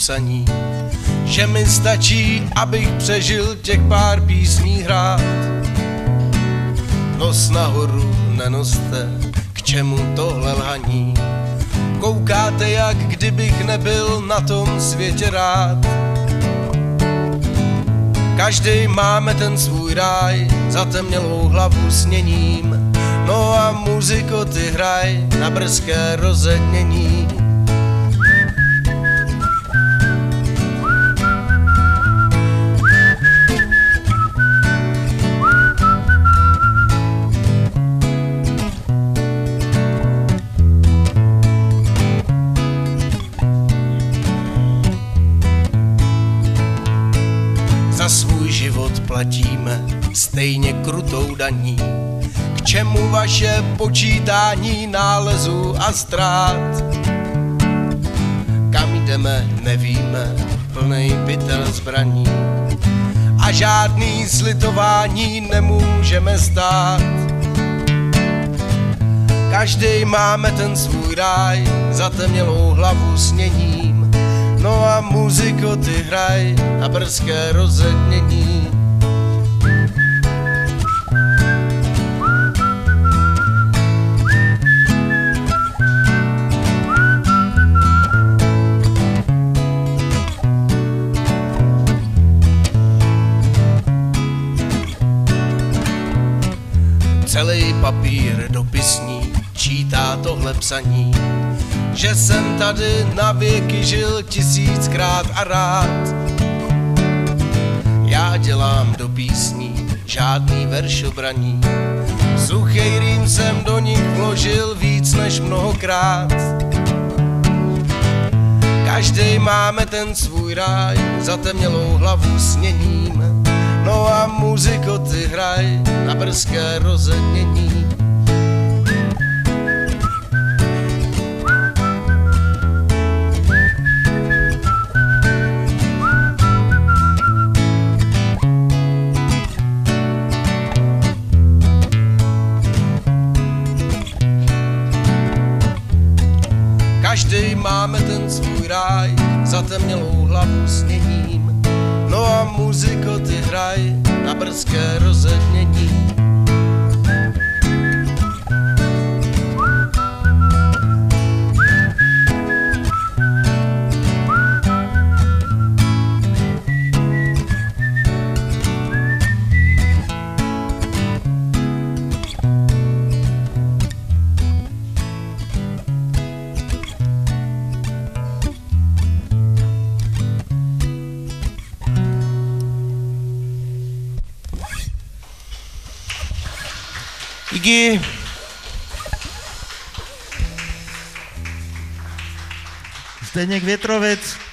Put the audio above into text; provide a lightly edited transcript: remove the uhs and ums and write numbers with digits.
psaní, že mi stačí, abych přežil těch pár písní hrát. Nos nahoru nenoste, k čemu tohle lhaní, koukáte, jak kdybych nebyl na tom světě rád. Každej máme ten svůj ráj, zatemnělou hlavu sněním, no a muziko ty hraj na brzké rozednění. Za svůj život platíme stejně krutou daní, k čemu vaše počítání nálezů a ztrát. Kam jdeme, nevíme, plnej pytel zbraní a žádný slitování nemůžeme stát. Každej máme ten svůj ráj, zatemnělou hlavu sněním, no a muziko ty hraj na brzké rozednění. Celý papír dopisní čítá tohle psaní, že jsem tady na věky žil 1000krát a rád. Já dělám do písní žádný veršobraní, suchej rým jsem do nich vložil víc než mnohokrát. Každej máme ten svůj ráj, zatemnělou hlavu sněním, no a muziko ty hraj na brzké rozednění. Každej máme ten svůj ráj, zatemnělou hlavu sněním, no a muziko ty hraj na brzké rozednění. Díky. Zdeněk Větrovec.